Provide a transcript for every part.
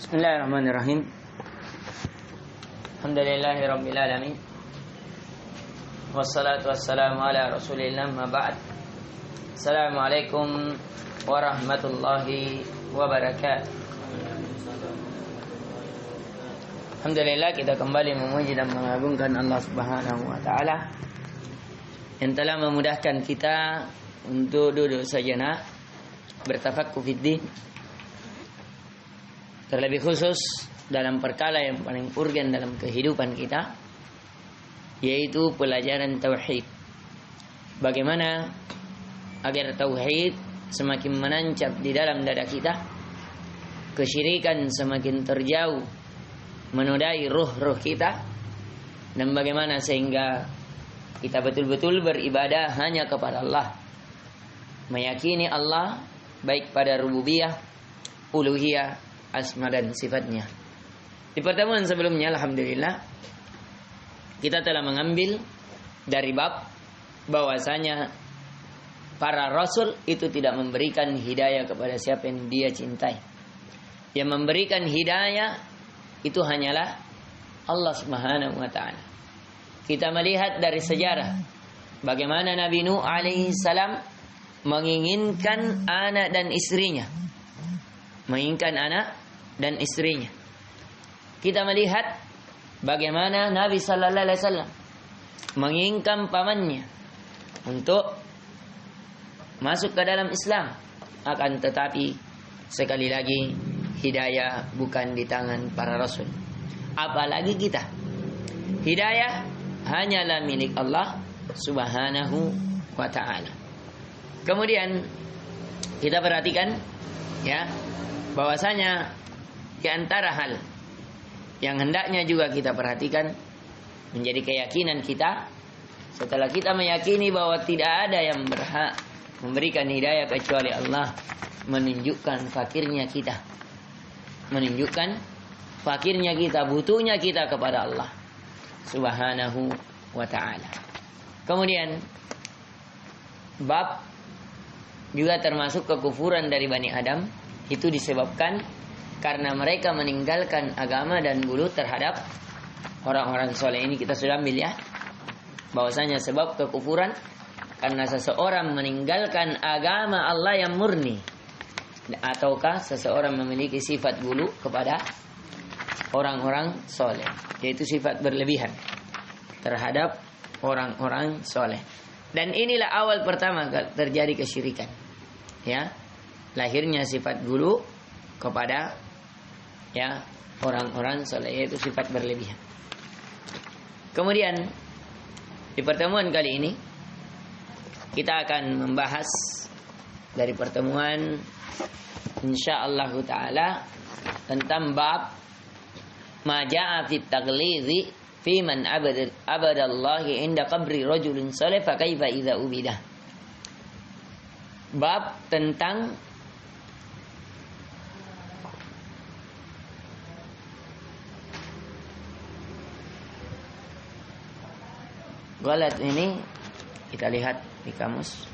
Bismillahirrahmanirrahim. Alhamdulillahirabbil alamin. Wassalatu wassalamu ala Rasulillah ma ba'd. Assalamualaikum warahmatullahi wabarakatuh. Alhamdulillah, kita kembali memuji dan mengagungkan Allah Subhanahu wa taala yang telah memudahkan kita untuk duduk sejenak bertafakkur fiddin, terlebih khusus dalam perkara yang paling urgen dalam kehidupan kita, yaitu pelajaran tauhid. Bagaimana agar tauhid semakin menancap di dalam dada kita, kesyirikan semakin terjauh menodai ruh-ruh kita, dan bagaimana sehingga kita betul-betul beribadah hanya kepada Allah, meyakini Allah baik pada rububiyah, uluhiyah, asma dan sifatnya. Di pertemuan sebelumnya, alhamdulillah, kita telah mengambil dari bab bahwasanya para rasul itu tidak memberikan hidayah kepada siapa yang dia cintai. Yang memberikan hidayah itu hanyalah Allah Subhanahu wa taala. Kita melihat dari sejarah bagaimana Nabi Nuh alaihi salam menginginkan anak dan istrinya. Menginginkan anak dan istrinya. Kita melihat bagaimana Nabi sallallahu alaihi wasallam menginginkan pamannya untuk masuk ke dalam Islam, akan tetapi sekali lagi hidayah bukan di tangan para rasul. Apalagi kita. Hidayah hanyalah milik Allah Subhanahu wa taala. Kemudian kita perhatikan ya, bahwasanya di antara hal yang hendaknya juga kita perhatikan menjadi keyakinan kita setelah kita meyakini bahwa tidak ada yang berhak memberikan hidayah kecuali Allah, menunjukkan fakirnya kita, butuhnya kita kepada Allah Subhanahu wa ta'ala. Kemudian bab juga termasuk kekufuran dari Bani Adam, itu disebabkan karena mereka meninggalkan agama dan bulut terhadap orang-orang soleh. Ini kita sudah ambil ya, bahwasanya sebab kekufuran karena seseorang meninggalkan agama Allah yang murni, ataukah seseorang memiliki sifat bulu kepada orang-orang soleh, yaitu sifat berlebihan terhadap orang-orang soleh. Dan inilah awal pertama terjadi kesyirikan, ya, lahirnya sifat bulu kepada ya orang-orang soleh, yaitu sifat berlebihan. Kemudian di pertemuan kali ini kita akan membahas dari pertemuan insyaallah taala tentang bab ma jaa fit taghlizi fi man abadallahi inda qabri rajulin salih fa kaifa idza ubidah. Bab tentang galat. Ini kita lihat di kamus.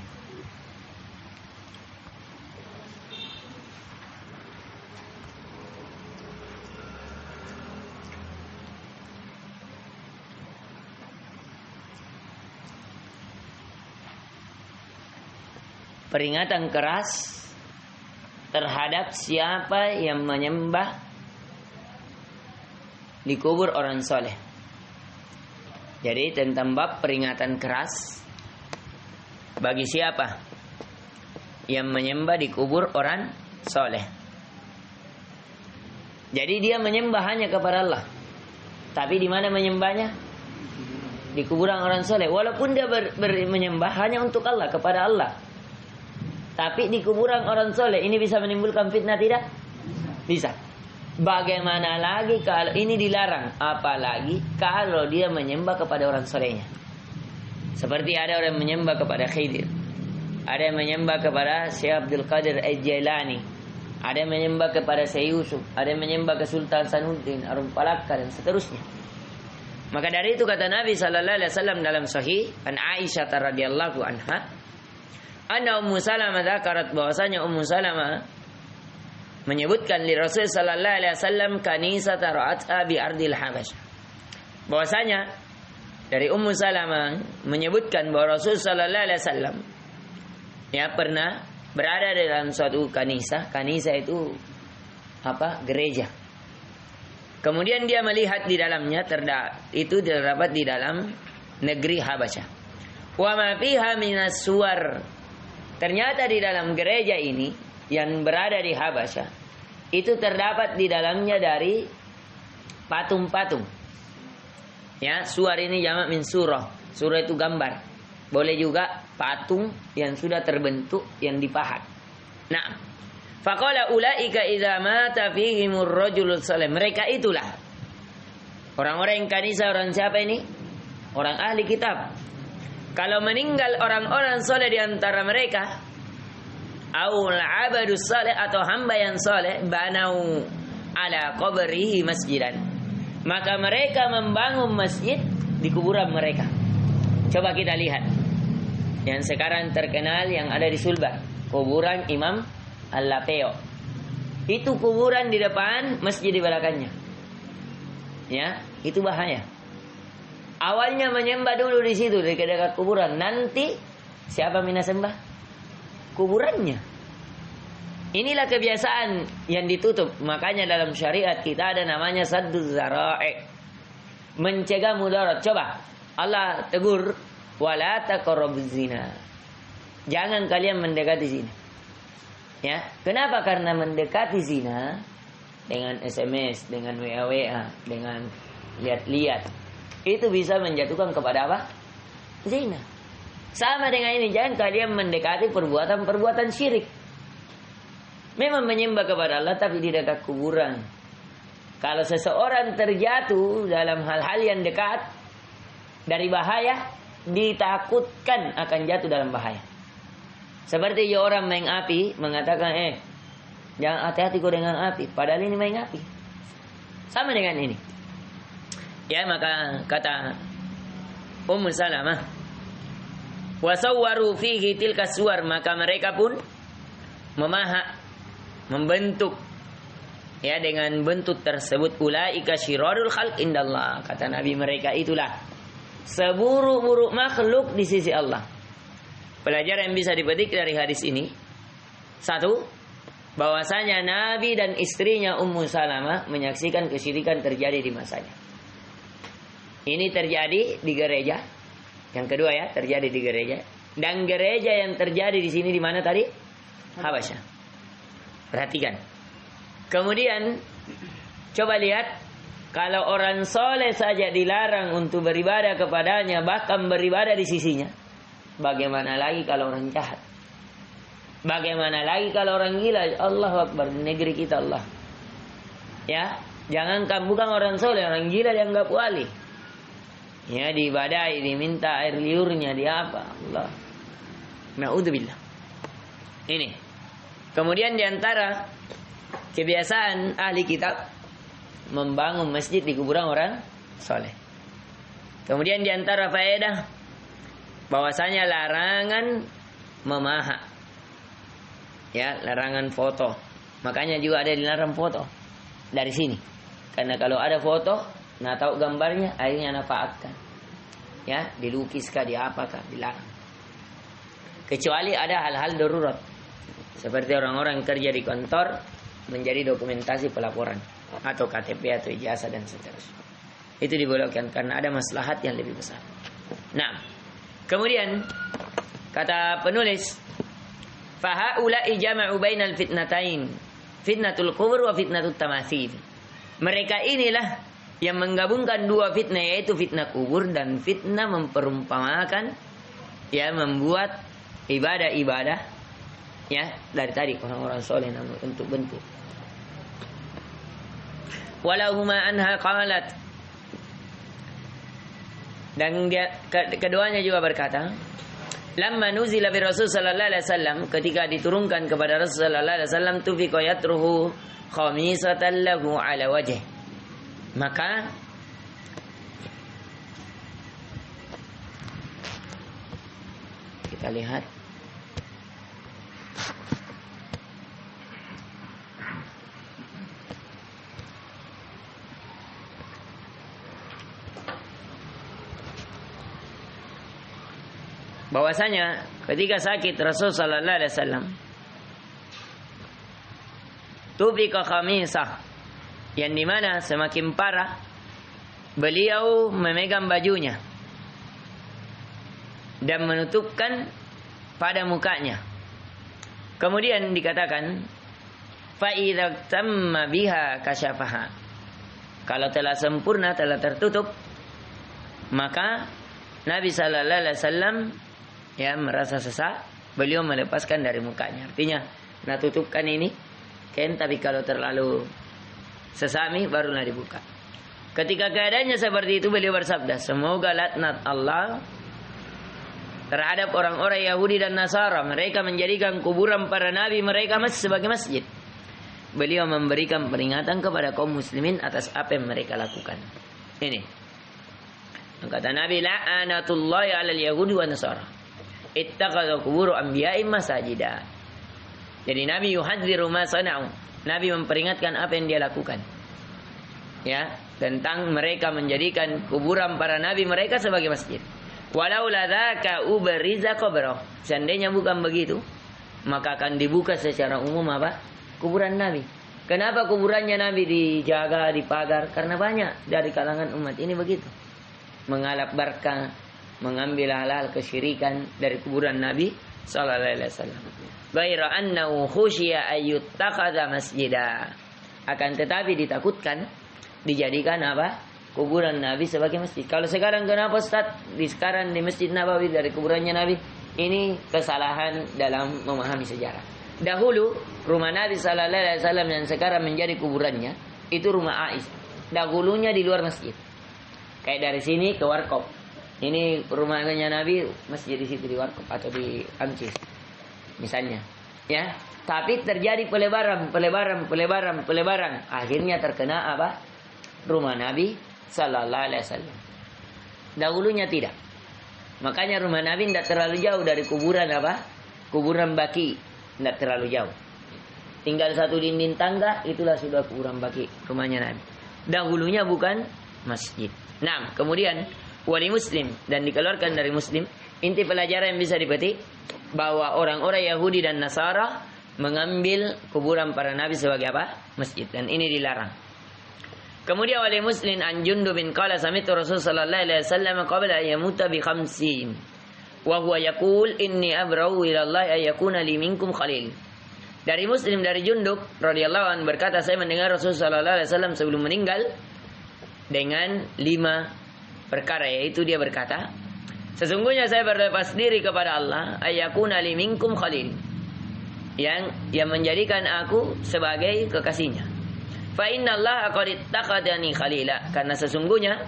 Peringatan keras terhadap siapa yang menyembah di kubur orang soleh. Jadi tentang bab peringatan keras bagi siapa yang menyembah di kubur orang soleh. Jadi dia menyembah hanya kepada Allah, tapi di mana menyembahnya? Di kuburan orang soleh. Walaupun dia menyembah hanya untuk Allah, kepada Allah, tapi di kuburan orang soleh, ini bisa menimbulkan fitnah tidak? Bisa. Bagaimana lagi kalau ini dilarang? Apalagi kalau dia menyembah kepada orang solehnya. Seperti ada orang menyembah kepada Khidir, ada yang menyembah kepada Syekh Abdul Qadir Al-Jailani, ada yang menyembah kepada Syekh Yusuf, ada yang menyembah ke Sultan Sanuddin Arum Palaka dan seterusnya. Maka dari itu kata Nabi sallallahu alaihi wasallam dalam sahih an Aisyah radhiyallahu anha, anna Ummu Salamah dzakarat, bahwasanya Ummu Salamah menyebutkan li Rasul sallallahu alaihi wasallam kanisa tara'atha bi ardil Habasyah. Bahwasanya dari Ummu Salamah menyebutkan bahwa Rasul sallallahu alaihi wasallam ya pernah berada dalam suatu kanisa. Kanisa itu apa? Gereja. Kemudian dia melihat di dalamnya itu terdapat di dalam negeri Habasyah. Wa ma fiha minas suwar. Ternyata di dalam gereja ini yang berada di Habasyah itu terdapat di dalamnya dari patung-patung. Ya, suwar ini jamak min surah. Surah itu gambar. Boleh juga patung yang sudah terbentuk yang dipahat. Nah, faqala ulaika idza mata fihimur rajulus salih. Mereka itulah orang-orang yang kanisa. Orang siapa ini? Orang ahli kitab. Kalau meninggal orang-orang soleh di antara mereka, aul abadus saleh atau hamba yang soleh, banau ala qabrihi masjidan, maka mereka membangun masjid di kuburan mereka. Coba kita lihat yang sekarang terkenal yang ada di Sulbar, kuburan Imam Al-Lapeo. Itu kuburan di depan, masjid di belakangnya. Ya, itu bahaya. Awalnya menyembah dulu di situ di dekat kuburan. Nanti siapa mina sembah? Kuburannya. Inilah kebiasaan yang ditutup. Makanya dalam syariat kita ada namanya sadduz zara'i, mencegah mudarat. Coba Allah tegur, wala taqrabuz zina. Jangan kalian mendekati zina. Ya, kenapa? Karena mendekati zina dengan SMS, dengan WA, dengan lihat-lihat, itu bisa menjatuhkan kepada apa? Zina. Sama dengan ini, jangan kalian mendekati perbuatan-perbuatan syirik. Memang menyembah kepada Allah tapi di dekat kuburan. Kalau seseorang terjatuh dalam hal-hal yang dekat dari bahaya, ditakutkan akan jatuh dalam bahaya. Seperti orang main api mengatakan, jangan hati-hati kau dengan api, padahal ini main api. Sama dengan ini. Ya, maka kata Ummu Salamah, wasawwaru fihi tilka suwar, maka mereka pun memahat, membentuk ya dengan bentuk tersebut. Ulaika syirarul khalq indallah, kata Nabi, mereka itulah seburuk-buruk makhluk di sisi Allah. Pelajaran yang bisa dipetik dari hadis ini, satu, bahwasanya Nabi dan istrinya Ummu Salamah menyaksikan kesyirikan terjadi di masanya. Ini terjadi di gereja. Yang kedua ya, terjadi di gereja. Dan gereja yang terjadi di sini di mana tadi? Habasyah. Perhatikan. Kemudian coba lihat, kalau orang soleh saja dilarang untuk beribadah kepadanya, bahkan beribadah di sisinya, bagaimana lagi kalau orang jahat? Bagaimana lagi kalau orang gila? Allahu Akbar, negeri kita Allah. Ya, jangankan bukan orang soleh, orang gila dianggap wali. Ya, diibadahi, diminta air liurnya, di apa? Allah. Na'udzubillah. Ini. Kemudian diantara kebiasaan ahli kitab membangun masjid di kuburan orang soleh. Kemudian diantara faedah bahwasanya larangan memahat. Ya, larangan foto. Makanya juga ada dilarang foto dari sini. Karena kalau ada foto, nah tahu gambarnya, akhirnya nafaatkan. Ya, dilukiskah, diapakah, dilarang. Kecuali ada hal-hal darurat. Seperti orang-orang kerja di kantor menjadi dokumentasi pelaporan atau KTP atau ijazah dan seterusnya. Itu dibolehkan karena ada maslahat yang lebih besar. Nah, kemudian kata penulis, fahaula'i jama'u bainal fitnatain, fitnatul qubur wa fitnatut tamathil. Mereka inilah yang menggabungkan dua fitnah, yaitu fitnah kubur dan fitnah memperumpamakan, ya, membuat ibadah-ibadah ya dari tadi orang-orang soleh namun untuk bentuk. Walahuma anha qalat, dan keduanya juga berkata, lamma nuzila bi Rasul sallallahu alaihi wasallam, ketika diturunkan kepada Rasul sallallahu alaihi wasallam, tufiqa yatruhu khamisatan lahu ala wajh, maka kita lihat bahwasanya ketika sakit Rasul sallallahu alaihi wasallam tubika khamisah, yang dimana semakin parah beliau memegang bajunya dan menutupkan pada mukanya. Kemudian dikatakan fa idza tamma biha kasyafaha, kalau telah sempurna, telah tertutup, maka Nabi sallallahu alaihi wasallam ya merasa sesak, beliau melepaskan dari mukanya. Artinya, nah tutupkan ini tapi kalau terlalu sesami barulah dibuka. Ketika keadaannya seperti itu, beliau bersabda, semoga laknat Allah terhadap orang-orang Yahudi dan Nasara, mereka menjadikan kuburan para nabi mereka sebagai masjid. Beliau memberikan peringatan kepada kaum muslimin atas apa yang mereka lakukan. Ini kata Nabi, la'anatullahi 'alal yahudi wa nasara ittakhadhu qubur anbiya'ihim masajida. Jadi Nabi yuhadziru ma sana'u, Nabi memperingatkan apa yang dia lakukan, ya, tentang mereka menjadikan kuburan para nabi mereka sebagai masjid. Walau ladzaka ubriza qabrah, seandainya bukan begitu, maka akan dibuka secara umum apa? Kuburan nabi. Kenapa kuburannya nabi dijaga, dipagar? Karena banyak dari kalangan umat ini begitu, mengalap barkah, mengambil hal-hal kesyirikan dari kuburan nabi sallallahu alaihi wasallam. Ghaira annahu khusyiya ayyuttakhadha masjida, akan tetapi ditakutkan dijadikan apa? Kuburan Nabi sebagai masjid. Kalau sekarang kenapa Ustaz sekarang di Masjid Nabawi dari kuburannya Nabi? Ini kesalahan dalam memahami sejarah. Dahulu rumah Nabi sallallahu alaihi wasallam yang sekarang menjadi kuburannya itu rumah Aisyah. Dahulunya di luar masjid. Kayak dari sini ke Warkop. Ini rumahnya Nabi, masjid di situ di Warkop atau di Amcis misalnya, ya. Tapi terjadi pelebaran. Akhirnya terkena apa? Rumah Nabi sallallahu alaihi wasallam. Dahulunya tidak. Makanya rumah Nabi tidak terlalu jauh dari kuburan apa? Kuburan Baqi, tidak terlalu jauh. Tinggal satu dinding tangga, itulah sudah kuburan Baqi, rumahnya Nabi. Dahulunya bukan masjid. Nah, kemudian wali Muslim dan dikeluarkan dari Muslim. Inti pelajaran yang bisa dipetik bahwa orang-orang Yahudi dan Nasara mengambil kuburan para nabi sebagai apa? Masjid, dan ini dilarang. Kemudian wali Muslim an Jundub bin qala sami'tu Rasul sallallahu alaihi wasallam qabla an yamuta bi 50 wa huwa yaqul inni abra'u ila Allah ay yakuna li minkum khalil. Dari Muslim dari Jundub radhiyallahu anhu berkata, saya mendengar Rasul sallallahu alaihi wasallam sebelum meninggal dengan 5 perkara, yaitu dia berkata, sesungguhnya saya berlepas diri kepada Allah ayyakuna li minkum khalil, yang menjadikan aku sebagai kekasihnya. Fa innallaha qad ittakhadani khalila, karena sesungguhnya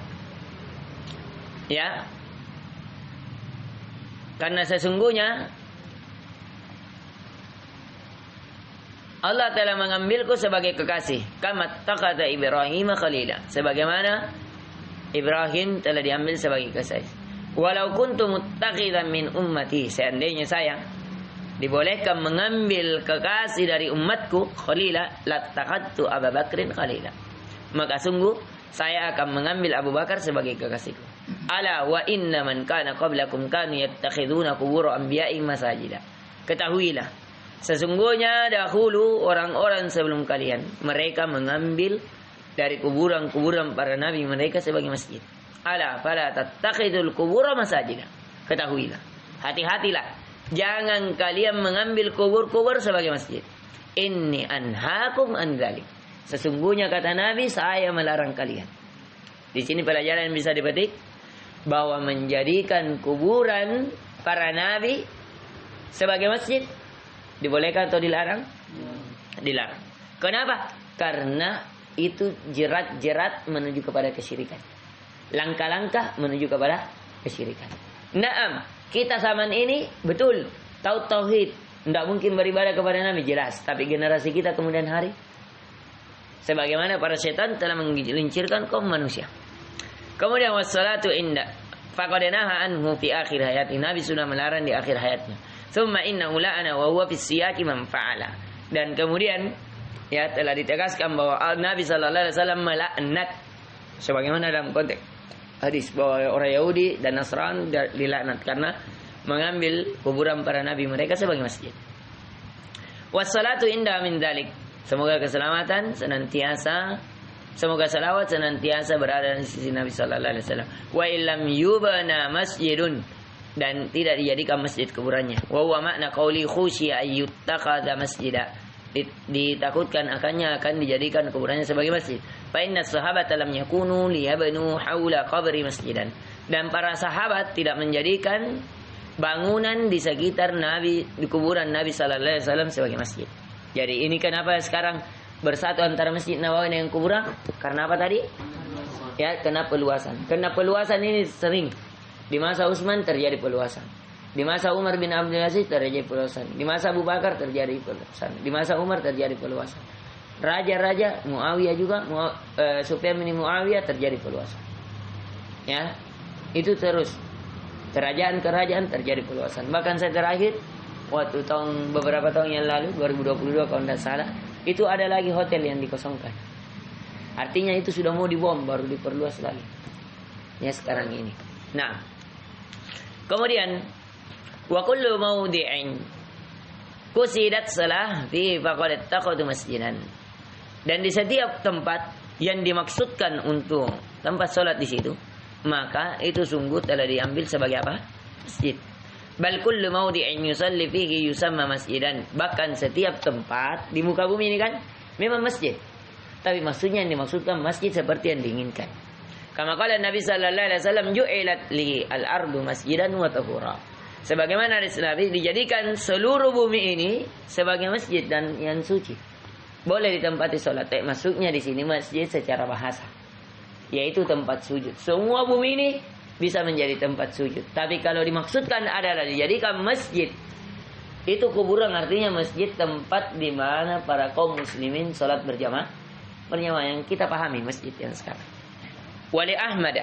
Allah telah mengambilku sebagai kekasih. Kama takhadha Ibrahim khalila, sebagaimana Ibrahim telah diambil sebagai kekasih. Walau kuntu muttakhidan min ummati, seandainya saya dibolehkan mengambil kekasih dari umatku khalila, lattakhadtu Abu Bakrin khalila, maka sungguh saya akan mengambil Abu Bakar sebagai kekasihku. Ala wa inna man kana qablakum kanu yattakhiduna qubur anbiya'i masajida. Ketahuilah, sesungguhnya dahulu orang-orang sebelum kalian, mereka mengambil dari kuburan-kuburan para nabi mereka sebagai masjid. Ala fala tattakhidul qubur masajida. Ketahuilah, hati-hatilah, jangan kalian mengambil kubur-kubur sebagai masjid. Inni anhaakum an dzalik. Sesungguhnya kata Nabi, saya melarang kalian. Di sini pelajaran yang bisa dipetik bahwa menjadikan kuburan para nabi sebagai masjid dibolehkan atau dilarang? Dilarang. Kenapa? Karena itu jerat-jerat menuju kepada kesyirikan. Langkah-langkah menuju kepada kesyirikan. Naam, kita zaman ini betul tahu tauhid, tidak mungkin beribadah kepada Nabi, jelas. Tapi generasi kita kemudian hari, sebagaimana para setan telah menggelincirkan kaum manusia. Kemudian wassalatu inda faqad naha anhu fi akhir hayati, Nabi sudah melarang di akhir hayatnya. Tsumma innahu la'ana wa huwa fi siyaqi man fa'ala. Dan kemudian telah ditegaskan bahwa Nabi sallallahu alaihi wasallam melaknat, sebagaimana dalam konteks hadis bahwa orang Yahudi dan Nasrani dilaknat karena mengambil kuburan para nabi mereka sebagai masjid. Wassalatu inda min dzalik. Semoga keselamatan senantiasa, semoga salawat senantiasa berada di sisi Nabi sallallahu alaihi wasallam. Wa illam yubna masjidun, dan tidak dijadikan masjid kuburannya. Wa huwa makna qauli khusya ayyuttakhadha masjida. Ditakutkan akannya akan dijadikan kuburannya sebagai masjid. Fa inna sahabata lam yakunu liyabnu haula qabri masjidan. Dan para sahabat tidak menjadikan bangunan di sekitar Nabi, di kuburan Nabi sallallahu alaihi wasallam sebagai masjid. Jadi ini kenapa sekarang bersatu antara Masjid Nabawi dengan kuburan? Karena apa tadi? Ya, karena peluasan. Karena peluasan ini sering. Di masa Utsman terjadi peluasan. Di masa Umar bin Abdul Aziz terjadi peluasan. Di masa Abu Bakar terjadi peluasan. Di masa Umar terjadi peluasan. Raja-raja Muawiyah juga, Sufyan bin Muawiyah terjadi peluasan. Ya, itu terus. Kerajaan-kerajaan terjadi peluasan. Bahkan saya terakhir waktu beberapa tahun yang lalu 2022 kalau tidak salah, itu ada lagi hotel yang dikosongkan. Artinya itu sudah mau dibom baru diperluas lagi. Ya sekarang ini. Nah, kemudian wa kullu mawdi'in qusidat salah fi faqad taqadu masjidan. Dan di setiap tempat yang dimaksudkan untuk tempat salat di situ, maka itu sungguh telah diambil sebagai apa? Masjid. Bal kullu mawdi'in yusalli fihi yusamma masjidan. Bahkan setiap tempat di muka bumi ini kan memang masjid. Tapi maksudnya yang dimaksudkan masjid seperti yang diinginkan. Kama qala Nabi sallallahu alaihi wasallam ju'ilat li al-ardu masjidan wa tahura. Sebagaimana Nabi dijadikan seluruh bumi ini sebagai masjid dan yang suci. Boleh ditempati salat. Maksudnya di sini masjid secara bahasa, yaitu tempat sujud. Semua bumi ini bisa menjadi tempat sujud. Tapi kalau dimaksudkan adalah dijadikan masjid, itu kuburan artinya masjid tempat di mana para kaum muslimin salat berjamaah yang kita pahami masjid yang sekarang. Wali Ahmad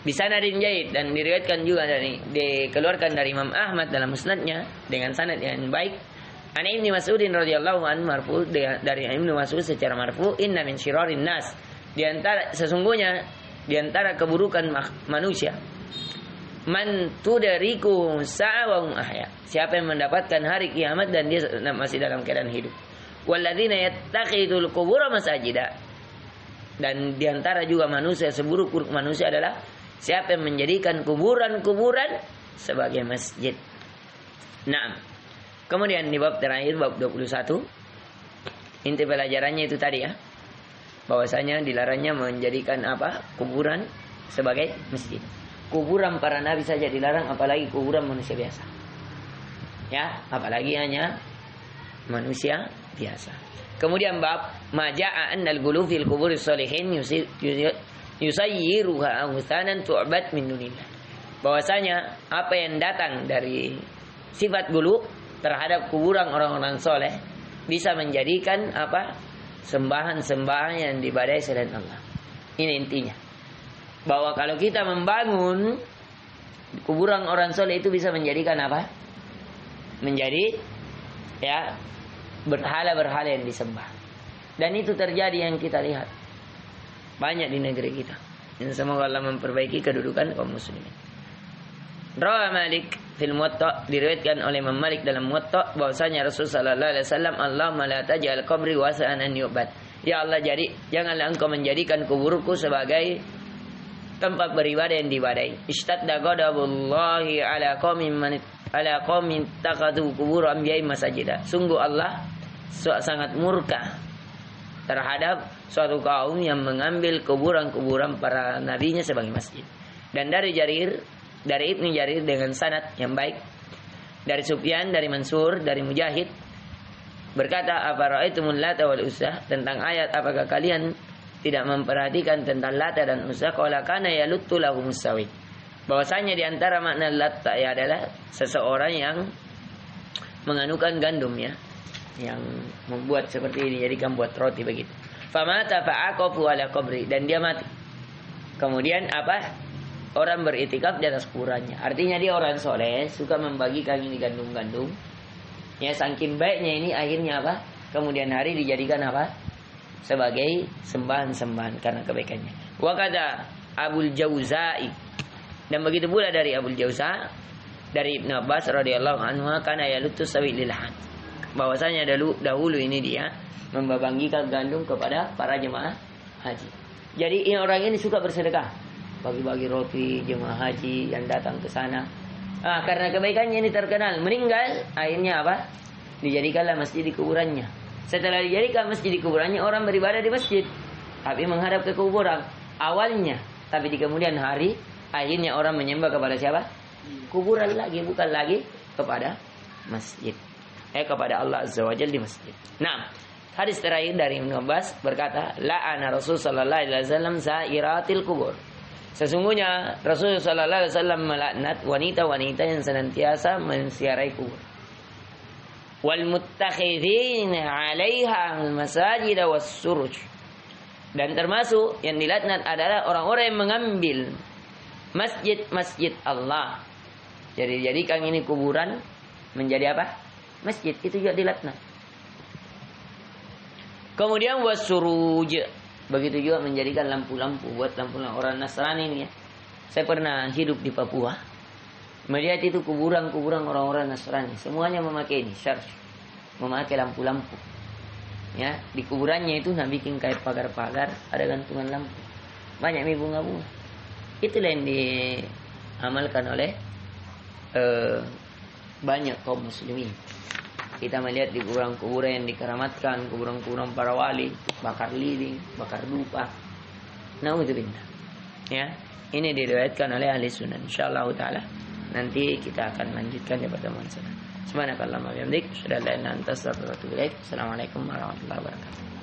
bisanadin jayyid, dan diriwayatkan juga dikeluarkan dari Imam Ahmad dalam musnadnya dengan sanad yang baik. An Ibnu Mas'udin radhiyallahu anhu marfu, dari Ibnu Mas'ud secara marfu, inna min syirarin nas, sesungguhnya di antara keburukan manusia, man tudariku sa'awahum ahya, siapa yang mendapatkan hari kiamat dan dia masih dalam keadaan hidup. Walladzina yattakhidul qubura masajida, dan di antara juga manusia, seburuk-buruk manusia adalah siapa yang menjadikan kuburan-kuburan sebagai masjid. Nah, kemudian di bab terakhir, bab 21, inti pelajarannya itu tadi ya, bahwasanya dilarangnya menjadikan apa? Kuburan sebagai masjid. Kuburan para nabi saja dilarang, apalagi kuburan manusia biasa. Ya, apalagi hanya manusia biasa. Kemudian bab maja'a annal ghulu fil quburis shalihin yusayyiruha awthanan tu'bad min dunillah. Bahwasanya apa yang datang dari sifat ghulu terhadap kuburan orang-orang soleh bisa menjadikan apa? Sembahan-sembahan yang diibadahi selain Allah. Ini intinya. Bahwa kalau kita membangun kuburan orang soleh itu bisa menjadikan apa? Menjadi ya berhala-berhala yang disembah. Dan itu terjadi yang kita lihat banyak di negeri kita. Dan semoga Allah memperbaiki kedudukan kaum muslimin. Rawa Malik fil Muwatta, diriwayatkan oleh Imam Malik dalam Muwatta bahwasanya Rasul sallallahu alaihi wasallam, Allahumma la taj'al qabri wasa'an an yu'bad. Ya Allah, janganlah engkau menjadikan kuburku sebagai tempat beribadah yang diibadahi. Ishtadda ghadabullahi ala qaumin taqadu qubur anbiya'i masajida. Sungguh Allah sangat murka terhadap suatu kaum yang mengambil kuburan-kuburan para nabinya sebagai masjid. Dan dari Ibnu Jarir dengan sanad yang baik, dari Sufyan, dari Mansur, dari Mujahid berkata, afara'aitumul Lata wal Uzza, tentang ayat apakah kalian tidak memperhatikan tentang Lata dan Uzza, qala kana yaluttu lahumus sawid. Bahwasanya di antara makna Lata ya adalah seseorang yang menganukan gandum ya, yang membuat seperti ini, jadikan buat roti begitu. Famata fa'aqafu ala qabri, dan dia mati. Kemudian apa? Orang beritikaf di atas kuburannya. Artinya dia orang soleh, suka membagikan ini gandum-gandum. Ya, saking baiknya ini akhirnya apa? Kemudian hari dijadikan apa? Sebagai sembahan-sembahan karena kebaikannya. Wa kata Abul Jauzai, dan begitu pula dari Abul Jauza, dari Ibnu Abbas radhiyallahu anhu kana yalutu sawi lil hajj. Bahwasanya dahulu ini dia membagikan gandum kepada para jemaah haji. Jadi orang ini suka bersedekah, bagi-bagi roti jemaah haji yang datang ke sana. Karena kebaikannya ini terkenal, meninggal akhirnya apa? Dijadikanlah masjid di kuburannya. Setelah dijadikan masjid di kuburannya, orang beribadah di masjid, tapi menghadap ke kuburan awalnya. Tapi di kemudian hari, akhirnya orang menyembah kepada siapa? Kuburan lagi, bukan lagi kepada masjid. Kepada Allah Azza wa Jalla di masjid. Nah, hadis terakhir dari Ibnu Abbas berkata, la'ana Rasul sallallahu alaihi wasallam zairatil kubur. Sesungguhnya Rasul sallallahu alaihi wasallam melaknat wanita-wanita yang senantiasa menziarahi kubur. Wal muttakhidhin 'alaiha al-masajid was-suruj. Dan termasuk yang dilaknat adalah orang-orang yang mengambil masjid-masjid Allah. Jadi jadikan ini kuburan menjadi apa? Masjid. Itu juga dilaknat. Kemudian was-suruj. Begitu juga menjadikan lampu-lampu buat lampu-lampu orang Nasrani ini ya. Saya pernah hidup di Papua. Melihat itu kuburan-kuburan orang-orang Nasrani. Semuanya memakai ini, syarj. Memakai lampu-lampu. Ya, di kuburannya itu nak bikin kayak pagar-pagar, ada gantungan lampu. Banyak bunga-bunga. Itulah yang diamalkan oleh banyak kaum muslimin. Kita melihat di kuburan-kuburan yang dikeramatkan, kuburan-kuburan para wali, bakar lilin, bakar dupa. Naudzubillah. Ya, ini diriwayatkan oleh ahli sunnah. Insyaallah taala nanti kita akan lanjutkan di pertemuan selanjutnya. Subhanakallahumma wa bihamdik, asyhadu an la ilaha illa anta, astaghfiruka wa atubu ilaik. Assalamualaikum warahmatullahi wabarakatuh.